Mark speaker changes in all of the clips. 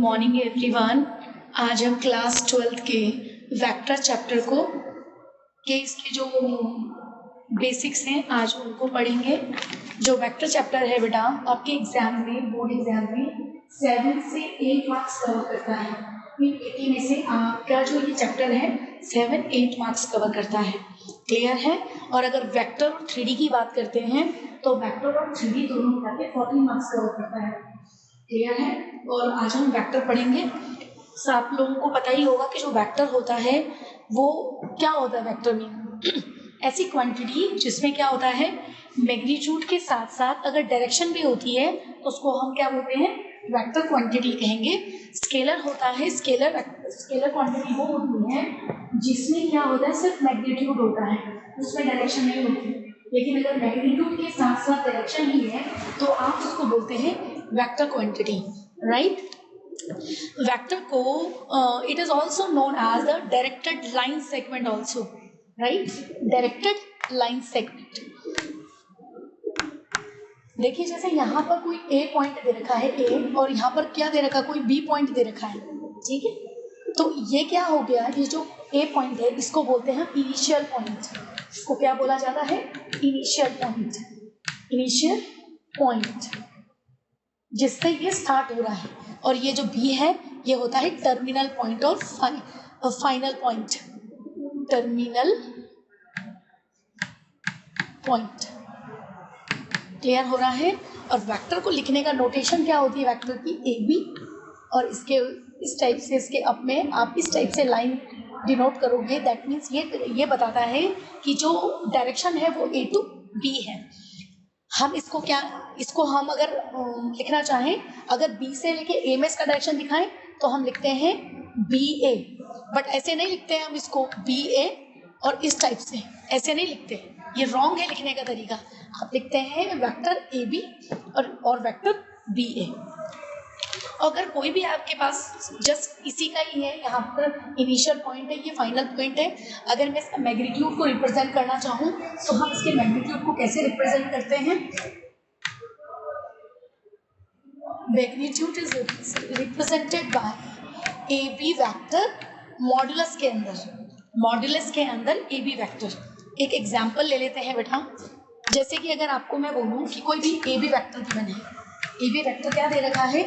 Speaker 1: Morning everyone. आज हम class 12 के वेक्टर चैप्टर को इसके जो बेसिक्स हैं आज उनको पढ़ेंगे। जो वेक्टर चैप्टर है बेटा आपके एग्जाम में, बोर्ड एग्जाम में 7 से 8 मार्क्स कवर करता है। 80 में से आपका जो ये चैप्टर है 7-8 मार्क्स कवर करता है। क्लियर है? और अगर वेक्टर और 3D की बात करते हैं तो वेक्टर और 3D दोनों मिला के 14 मार्क्स कवर करता है। क्लियर है? और आज हम वेक्टर पढ़ेंगे। तो आप लोगों को पता ही होगा कि जो वेक्टर होता है वो क्या होता है। वेक्टर में ऐसी क्वांटिटी जिसमें क्या होता है, मैग्नीट्यूड के साथ साथ अगर डायरेक्शन भी होती है तो उसको हम क्या बोलते हैं, वेक्टर क्वांटिटी कहेंगे। स्केलर होता है, स्केलर क्वांटिटी वो होती है जिसमें क्या होता है, सिर्फ मैग्नीट्यूड होता है, उसमें डायरेक्शन नहीं होती। लेकिन अगर मैग्नीट्यूड के साथ साथ डायरेक्शन ही है तो आप उसको बोलते हैं वेक्टर क्वांटिटी, राइट। वेक्टर को it is also known as the directed line segment also, right. Directed line segment. देखिए जैसे यहाँ पर कोई ए पॉइंट दे रखा है ए, और यहाँ पर क्या दे रखा है, कोई बी पॉइंट दे रखा है, ठीक है। तो ये क्या हो गया, ये जो ए पॉइंट है इसको बोलते हैं इनिशियल पॉइंट। इसको क्या बोला जाता है, इनिशियल पॉइंट। इनिशियल पॉइंट जिससे ये स्टार्ट हो रहा है। और ये जो बी है ये होता है टर्मिनल पॉइंट और final point. Terminal point. Clear हो रहा है? और वेक्टर को लिखने का नोटेशन क्या होती है वेक्टर की, ए बी, और इसके इस टाइप से इसके अप में आप इस टाइप से लाइन डिनोट करोगे। दैट मीन्स ये बताता है कि जो डायरेक्शन है वो ए टू बी है। हम इसको हम अगर लिखना चाहें, अगर बी से लेके ए में इसका डायरेक्शन दिखाएं तो हम लिखते हैं बी ए, बट ऐसे नहीं लिखते हैं हम इसको बी ए और इस टाइप से, ऐसे नहीं लिखते, ये रॉन्ग है लिखने का तरीका। आप लिखते हैं वेक्टर ए बी और वेक्टर बी ए। अगर कोई भी आपके पास जस्ट इसी का ही है, यहाँ पर इनिशियल पॉइंट है, ये फाइनल पॉइंट है। अगर मैं इसका मैग्नीट्यूड को रिप्रेजेंट करना चाहूँ तो हम इसके मैग्नीट्यूड को कैसे रिप्रेजेंट करते हैं, magnitude is represented by A B vector modulus के अंदर ए बी वैक्टर। एक एग्जाम्पल ले लेते हैं बेटा। जैसे कि अगर आपको मैं बोलूँ कि कोई भी ए बी वैक्टर गिवन है, ए बी वैक्टर क्या दे रखा है,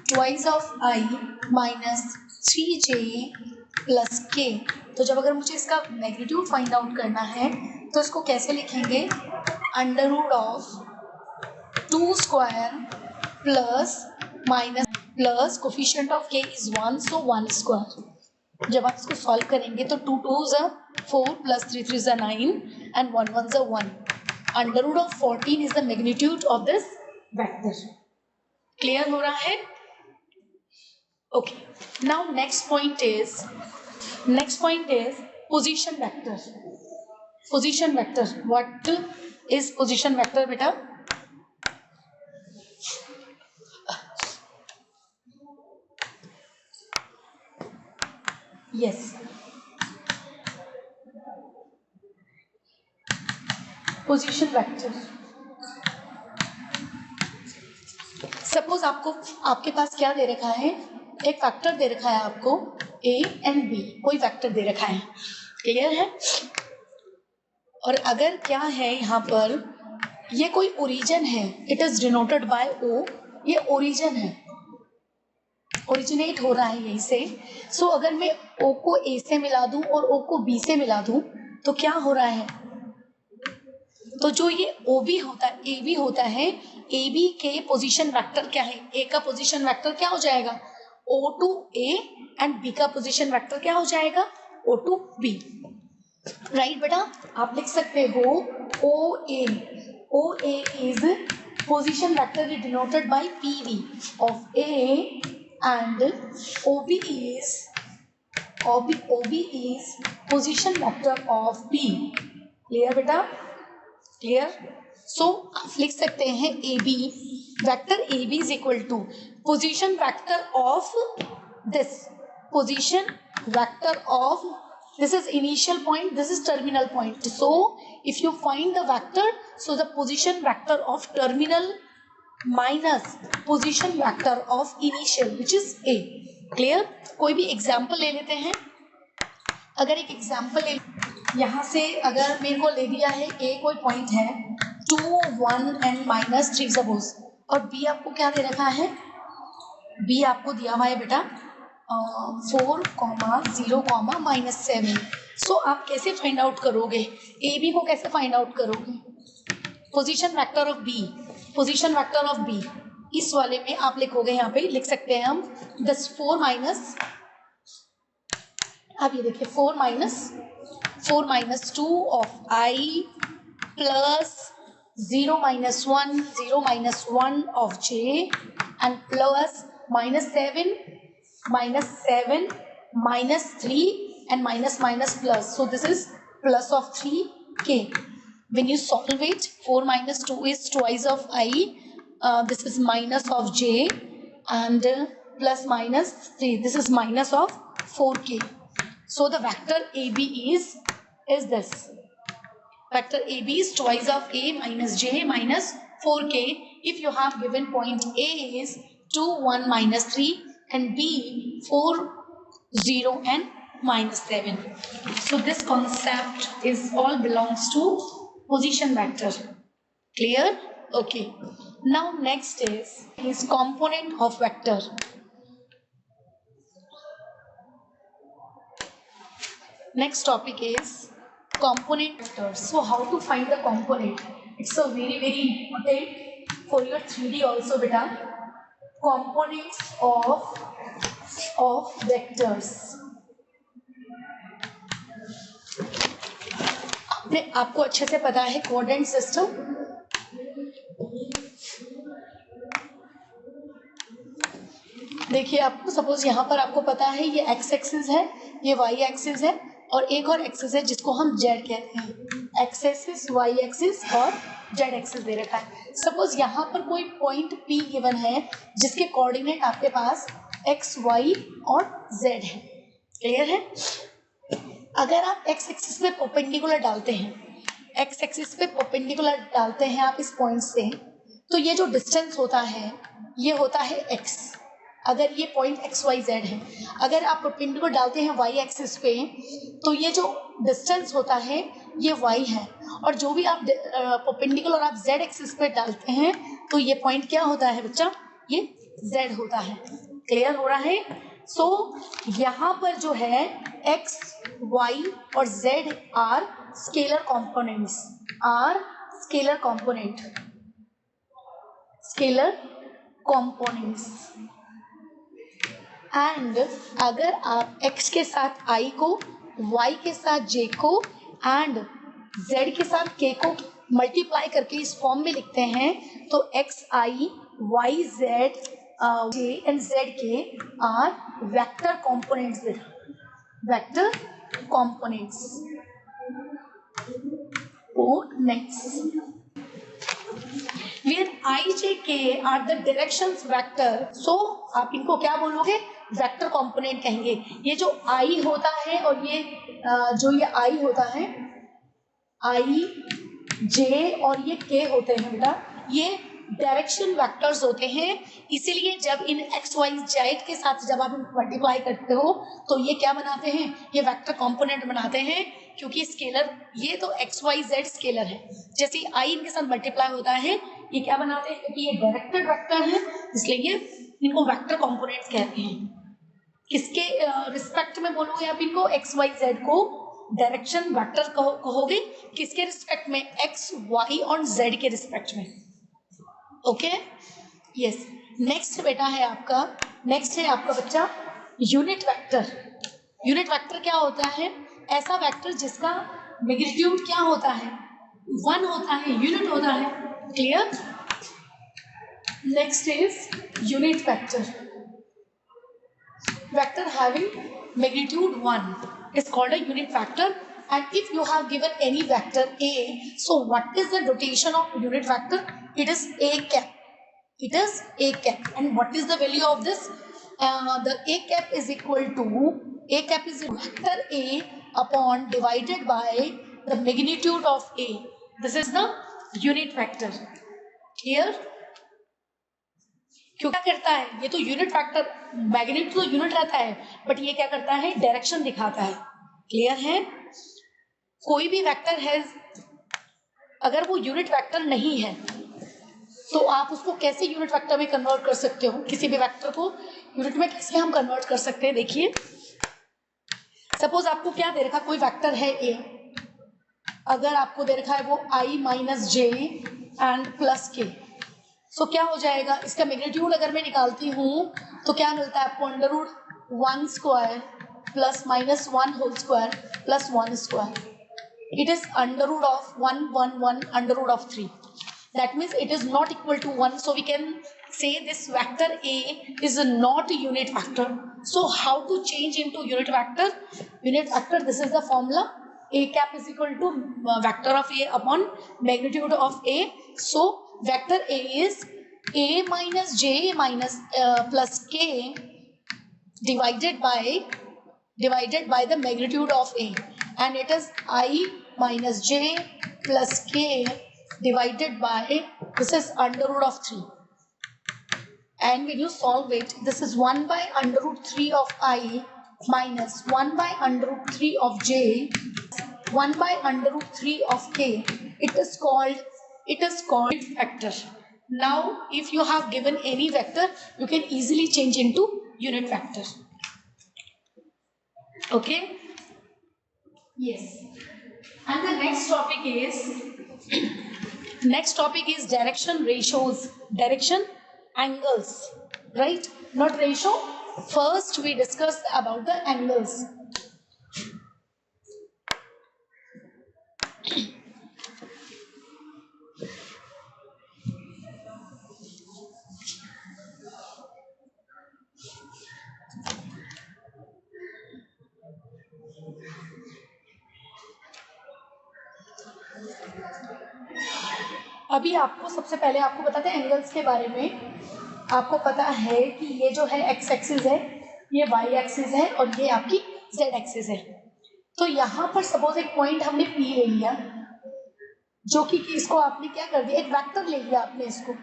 Speaker 1: twice of I minus 3j plus के। तो जब अगर मुझे इसका मैग्नीट्यूड फाइंड आउट करना है तो इसको कैसे लिखेंगे, under root of 2 square plus minus plus coefficient of k is 1, so 1 square. जब आप इसको सॉल्व करेंगे तो 2 2s are 4 plus 3 3s are 9 and 1 1s are 1. Under root of 14 is the magnitude of this vector. Clear हो रहा है? Okay, now next point is position vector. Position vector. What is position vector, beta? Yes. Position vector. Suppose आपके पास क्या दे रखा है, एक factor दे रखा है आपको a एंड b, कोई फैक्टर दे रखा है। क्लियर है? और अगर क्या है यहाँ पर, ये कोई ओरिजिन है, it is denoted by o, ये ओरिजिन है, ओरिजिनेट हो रहा है यहीं से। सो अगर मैं o को a से मिला दूं और o को b से मिला दूं तो क्या हो रहा है, तो जो ये OB होता है, AB होता है, AB के पोजीशन वेक्टर क्या है, A का पोजीशन वेक्टर क्या हो जाएगा, O to A, and B का पोजीशन वेक्टर क्या हो जाएगा, O to B। राइट बेटा, आप लिख सकते हो OA is position vector denoted by PV of A and OB is position vector of B। Clear बेटा? क्लियर? सो आप लिख सकते हैं A B, vector A B is equal to position vector of this, position vector of this is initial point, this is terminal point. So if you find the vector, so the position vector of terminal minus position vector of initial which is A. Clear? कोई भी example ले लेते हैं। अगर एक example ले, यहाँ से अगर मेरे को ले दिया है ए कोई पॉइंट है 2, 1 एंड -3 सपोज, और बी आपको क्या दे रखा है, बी आपको दिया हुआ है बेटा 4, 0, -7। सो आप कैसे फाइंड आउट करोगे, ए बी को कैसे फाइंड आउट करोगे? Position vector of B, position vector of B इस वाले में आप लिखोगे, यहाँ पे लिख सकते हैं हम 4 माइनस, अब ये देखिए 4 minus 2 of I plus 0 -1, 0 -1 of J and plus -7 -3 and minus plus, so this is plus of 3k. When you solve it, 4 minus 2 is twice of I, this is minus of j, and plus minus 3, this is minus of 4k. So the vector AB is this. Vector AB is twice of A minus J minus 4k. If you have given point A is 2, 1, -3 and B 4, 0 and -7. So this concept is all belongs to position vector. Clear? Okay. Now next is component of vector. Next topic is component vectors. So how to find the component? It's a very important for your 3D also beta. Components of vectors. आपको अच्छे से पता है coordinate system, देखिए आपको suppose यहाँ पर आपको पता है ये एक्स एक्सिस है, ये वाई एक्सिस है, और एक और एक्सिस है जिसको हम जेड कहते हैं, एक्स एक्सिस, वाई एक्सिस और जेड एक्सिस दे रखा है। सपोज यहाँ पर कोई पॉइंट पी गिवन है जिसके कोऑर्डिनेट आपके पास एक्स, वाई और जेड है। क्लियर है? अगर आप एक्स एक्सिस पे परपेंडिकुलर डालते हैं, एक्स एक्सिस पे परपेंडिकुलर डालते हैं आप इस पॉइंट से, तो ये जो डिस्टेंस होता है ये होता है एक्स। अगर ये पॉइंट एक्स वाई जेड है, अगर आप परपेंडिकुलर डालते हैं वाई एक्सिस पे, तो ये जो डिस्टेंस होता है ये वाई है, और जो भी आप परपेंडिकुलर आप जेड एक्सिस पे डालते हैं तो ये पॉइंट क्या होता है बच्चा, ये जेड होता है। क्लियर हो रहा है? सो यहाँ पर जो है एक्स, वाई और Z are scalar components, are scalar component, scalar components. And अगर आप x के साथ i को, y के साथ j को एंड z के साथ k को मल्टीप्लाई करके इस फॉर्म में लिखते हैं तो x i y z j and z k are vector components, vector components. Next, where I, J, K are the directions vector. So आप इनको क्या बोलोगे, वेक्टर कंपोनेंट कहेंगे। ये जो I होता है और ये जो ये I होता है, I, J और ये K होते हैं बेटा, ये डायरेक्शन वेक्टर्स होते हैं। इसीलिए जब इन एक्स वाई जेड के साथ जब आप मल्टीप्लाई करते हो तो ये क्या बनाते हैं, ये वेक्टर कंपोनेंट बनाते हैं, क्योंकि स्केलर, ये तो एक्स वाई जेड स्केलर है, जैसे आई इनके साथ मल्टीप्लाई होता है ये क्या बनाते हैं, क्योंकि ये डायरेक्टेड वेक्टर है इसलिए ये इनको वेक्टर कंपोनेंट्स कहते हैं। किसके रिस्पेक्ट में बोलोगे आप इनको, एक्स वाई जेड को डायरेक्शन वेक्टर कहोगे, किसके रिस्पेक्ट में, एक्स वाई और जेड के रिस्पेक्ट में। Okay, yes. नेक्स्ट बेटा है आपका, नेक्स्ट है आपका बच्चा यूनिट वेक्टर। यूनिट वेक्टर क्या होता है, ऐसा वेक्टर जिसका मैग्नीट्यूड क्या होता है, 1 होता है, यूनिट होता है। Clear? Next is unit vector, vector having magnitude 1 is called a unit vector. And if you have given any vector a, so what is the notation of unit vector? It is a cap. It is a cap. And what is the value of this? The a cap is equal to, a cap is vector a upon divided by the magnitude of a. This is the unit vector. Here क्यों क्या करता है, ये तो unit vector magnitude तो unit रहता है, but ये क्या करता है, डायरेक्शन दिखाता है। क्लियर है? कोई भी वेक्टर है, अगर वो यूनिट वेक्टर नहीं है तो आप उसको कैसे यूनिट वेक्टर में कन्वर्ट कर सकते हो? किसी भी वेक्टर को यूनिट में कैसे हम कन्वर्ट कर सकते हैं? देखिए, सपोज आपको क्या दे रखा, कोई वेक्टर है ए, अगर आपको दे रखा है वो i minus J and plus के, सो क्या हो जाएगा, इसका मैग्नीट्यूड अगर मैं निकालती हूँ तो क्या मिलता है आपको, under root 1 square plus minus 1 whole square plus 1 square. It is under root of 1 1 1 under root of 3. That means it is not equal to 1. So we can say this vector A is not a unit vector. So how to change into unit vector? Unit vector, this is the formula. A cap is equal to vector of A upon magnitude of A. So vector A is A minus J minus plus K divided by the magnitude of A, and it is I minus J plus K divided by, this is under root of 3, and when you solve it, this is 1 by under root 3 of I minus 1 by under root 3 of J 1 by under root 3 of K. It is called vector. Now if you have given any vector, you can easily change into unit vector. Okay, yes, and the next topic is direction ratios, direction angles, right? Not ratio. First we discuss about the angles. अभी आपको सबसे पहले आपको बताते हैं angles के बारे में। आपको पता है कि ये जो है एक्स एक्सिस है, ये वाई एक्सिस है, और ये आपकी जेड एक्सिस है। तो यहाँ पर सपोज एक पॉइंट हमने पी ले लिया, जो कि इसको आपने क्या कर दिया, एक वेक्टर ले लिया आपने, इसको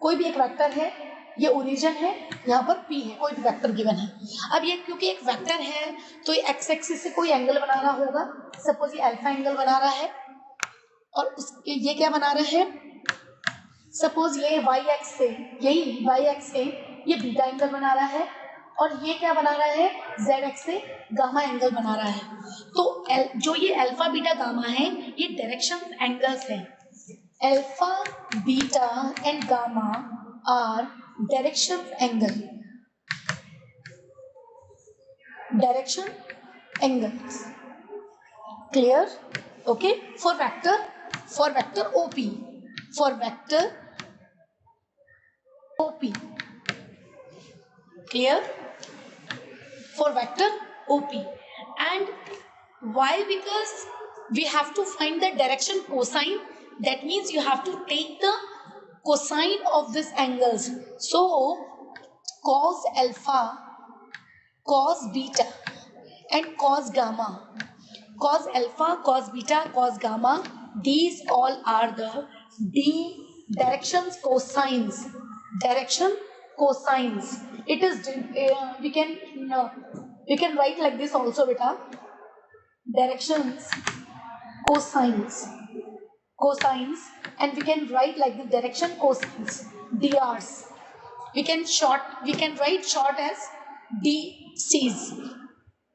Speaker 1: कोई भी एक वेक्टर है, ये ओरिजिन है, यहाँ पर पी है, कोई भी वेक्टर गिवन है। अब ये क्योंकि एक वेक्टर है तो ये एक्स एक्सिस से कोई एंगल बना रहा होगा, सपोज ये अल्फा एंगल बना रहा है, और उसके ये क्या बना रहा है, सपोज ये वाई एक्स से, यही वाई एक्स से ये बीटा एंगल बना रहा है, और ये क्या बना रहा है, जेड एक्स से गामा एंगल बना रहा है। तो जो ये अल्फा बीटा गामा है, ये डायरेक्शन एंगल्स हैं। Alpha beta and gamma are direction angle, direction angles. Clear? Okay, for vector OP, for vector OP, clear? For vector OP, and why? Because we have to find the direction cosine. That means you have to take the cosine of this angles. So cos alpha, cos beta and cos gamma, cos alpha, cos beta, cos gamma, these all are the directions cosines. Direction cosines. It is we can write like this also, beta. Directions cosines, and we can write like the direction cosines, DRs. We can write short as DCs,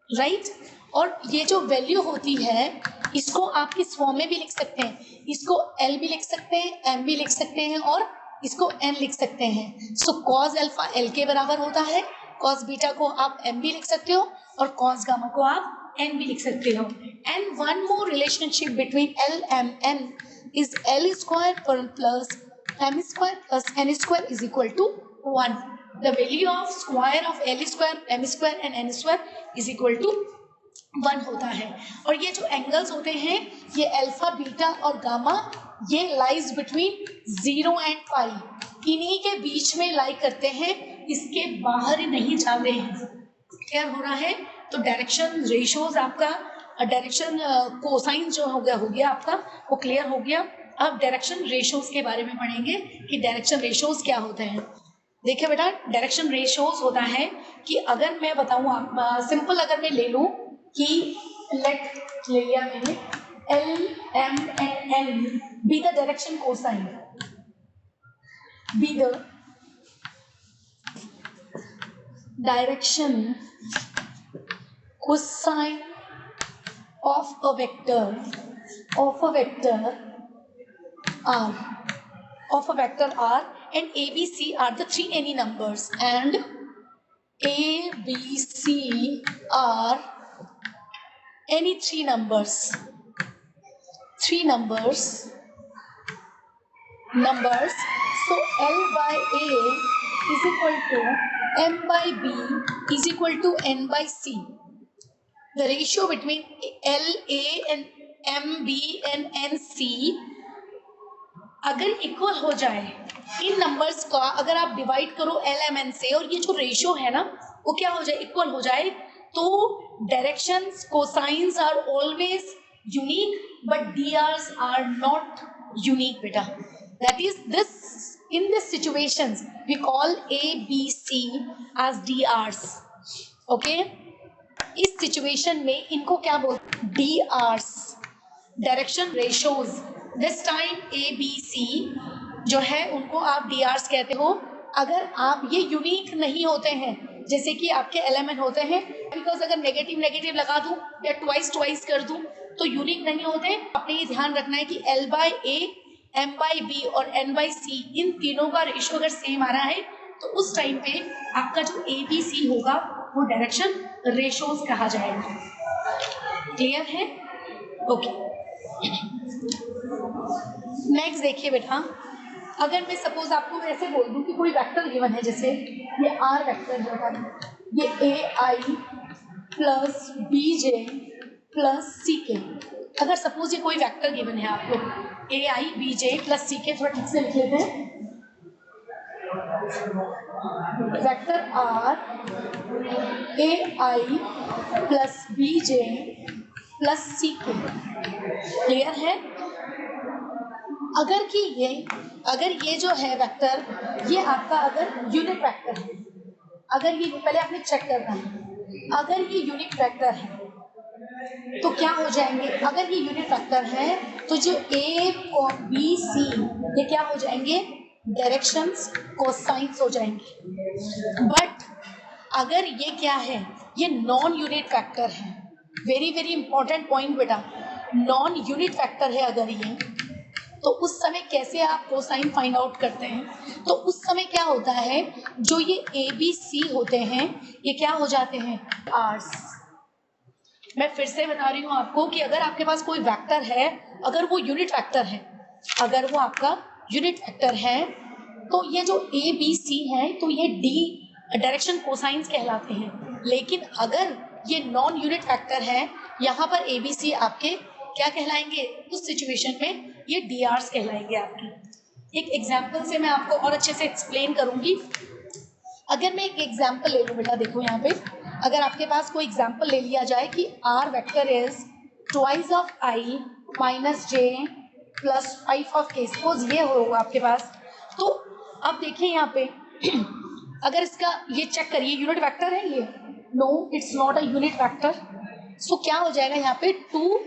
Speaker 1: right? और ये जो value होती है, इसको आप इस form में भी लिख सकते हैं, इसको L भी लिख सकते हैं, M भी लिख सकते हैं, और इसको N लिख सकते हैं। सो कॉस अल्फा L के बराबर होता है, कॉस बीटा को आप M भी लिख सकते हो, और कॉस गामा को आप N भी लिख सकते हो। And one more relationship between L M N is L square plus M square plus N square is equal to 1. The value of square of L square, M square and N square is equal to 1 होता है। और ये जो angles होते हैं, ये alpha beta और gamma, ये लाइज बिटवीन 0 एंड पाई, इन्हीं के बीच में लाई करते हैं, इसके बाहर नहीं जाते हैं। क्लियर हो रहा है? तो डायरेक्शन रेशियोज आपका, डायरेक्शन कोसाइन जो हो गया आपका, वो क्लियर हो गया। अब डायरेक्शन रेशियोज के बारे में पढ़ेंगे कि डायरेक्शन रेशियोज क्या होते हैं। देखिए बेटा, डायरेक्शन रेशियोज होता है कि अगर मैं बताऊँ, आप सिंपल अगर मैं ले लूँ कि लेट ले लिया मैंने L, M and N be the direction cosine, be the direction cosine of a vector R and A, B, C are the three any numbers, and A, B, C are any three numbers. So L by A is equal to M by B is equal to N by C. The ratio between L, A and M, B and N, C अगर equal हो जाए, इन numbers का अगर आप divide करो L, M, N से, और ये जो रेशियो है ना वो क्या हो जाए, इक्वल हो जाए, तो directions cosines are always unique but DRs are not unique बेटा. That is this, in this situations we call A, B, C as DRs. Okay, इस सिचुएशन में इनको क्या बोलते, DRs, direction ratios. This time A, B, C जो है उनको आप DRs कहते हो. अगर आप ये यूनिक नहीं होते हैं जैसे कि आपके एलिमेंट होते हैं, बिकॉज अगर नेगेटिव नेगेटिव लगा दूं या ट्वाइस कर दूं तो यूनिक नहीं होते. आपने ये ध्यान रखना है कि L by A, M by B और N by C इन तीनों का रेशियो अगर सेम आ रहा है तो उस टाइम पे आपका जो A, B, C होगा वो डायरेक्शन रेशियोज कहा जाएगा. क्लियर है? ओके. नेक्स्ट देखिए बेटा, अगर मैं सपोज आपको ऐसे बोल दूं कि कोई वेक्टर गिवन है, जैसे ये R वेक्टर है बेटा, ये AI plus BJ plus CK. अगर सपोज ये कोई वेक्टर गिवन है, आप लोग AI BJ प्लस CK थोड़ा ठीक से लिख लेते हैं. Vector R AI plus BJ plus CK. Clear है? अगर ये जो है वेक्टर, ये आपका अगर यूनिट वेक्टर है, अगर ये पहले आपने चेक करना है, अगर ये यूनिट वेक्टर है तो क्या हो जाएंगे, अगर ये यूनिट वेक्टर है तो जो A और B, C ये क्या हो जाएंगे, डायरेक्शंस कोसाइंस हो जाएंगे. बट अगर ये क्या है, ये नॉन यूनिट वेक्टर है. वेरी वेरी इंपॉर्टेंट पॉइंट बेटा, नॉन यूनिट वेक्टर है अगर ये, तो उस समय कैसे आप कोसाइन फाइंड आउट करते हैं, तो उस समय क्या होता है, जो ये A, B, C होते हैं ये क्या हो जाते हैं, Rs. मैं फिर से बता रही हूँ आपको कि अगर आपके पास कोई वेक्टर है, अगर वो यूनिट वेक्टर है, अगर वो आपका यूनिट वेक्टर है तो ये जो A, B, C है तो ये D डायरेक्शन कोसाइंस कहलाते हैं. लेकिन अगर ये नॉन यूनिट वेक्टर है, यहाँ पर A, B, C आपके क्या कहलाएंगे, उस सिचुएशन में ये DRs कहलाएंगे आपकी. एक एग्जाम्पल से मैं आपको और अच्छे से एक्सप्लेन करूंगी. अगर मैं एक एग्जाम्पल ले लूँ बेटा, देखो यहाँ पे अगर आपके पास कोई एग्जाम्पल ले लिया जाए कि R vector is twice of I minus J plus 5 of K, suppose ये होगा आपके पास. तो अब देखिए यहाँ पे अगर इसका ये चेक करिए, यूनिट वेक्टर है ये, no it's not a unit vector. So क्या हो जाएगा यहाँ पे 2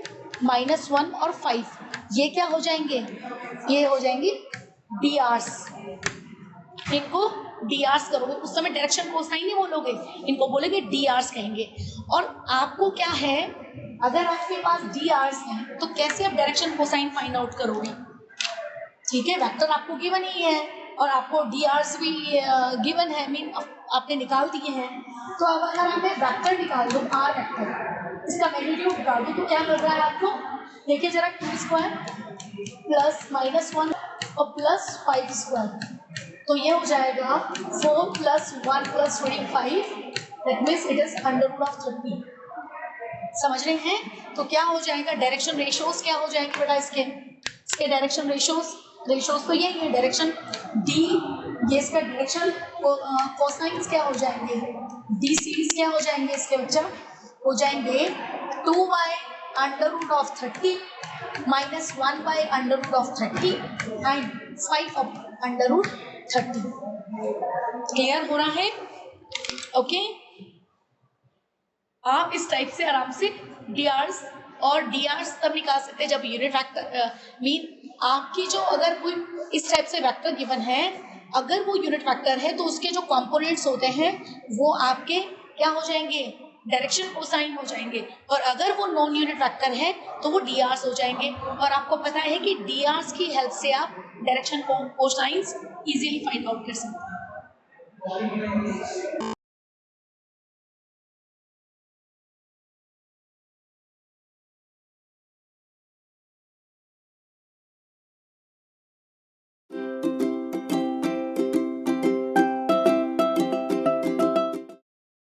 Speaker 1: -1 और 5 ये क्या हो जाएंगे, ये हो जाएंगे DRs. इनको DRs करोगे, उस समय डायरेक्शन कोसाइन नहीं बोलोगे, इनको बोलेंगे DRs कहेंगे. और आपको क्या है, अगर आपके पास DRs हैं तो कैसे आप डायरेक्शन कोसाइन फाइंड आउट करोगे. ठीक है, वेक्टर आपको गिवन ही है और आपको DRs भी गिवन है, मीन आपने निकाल दिए हैं. तो अब अगर हमें वेक्टर निकाल दो, R वेक्टर, इसका मैग्नीट्यूड निकाल दो, तो क्या मिल रहा है आपको, देखिए जरा, 2 स्क्वायर प्लस -1 और प्लस 5 स्क्वायर, तो ये हो जाएगा 4 + 1 + 25, दैट मीन्स इट इज √30. समझ रहे हैं? तो क्या हो जाएगा, डायरेक्शन रेशियोज क्या हो जाएंगे बेटा, इसके डायरेक्शन रेशियोज तो यही है, डायरेक्शन D, ये इसका डायरेक्शन कोसाइंस क्या हो जाएंगे, D सीरीज क्या हो जाएंगे, इसके बच्चा हो जाएंगे 2/√30 -1/√30 एंड 5/√30. क्लियर हो रहा है? ओके, आप इस टाइप से आराम से डीआरस और डीआरस तब निकाल सकते हैं जब यूनिट वेक्टर मीन आपकी जो अगर कोई इस टाइप से वेक्टर गिवन है, अगर वो यूनिट वेक्टर है तो उसके जो कंपोनेंट्स होते हैं वो आपके क्या हो जाएंगे, डायरेक्शन कोसाइन हो जाएंगे, और अगर वो नॉन यूनिट वेक्टर है तो वो डीआरस हो जाएंगे। और आपको पता है कि डीआरस की हेल्प से आप direction cosines easily find out कर सकते हैं।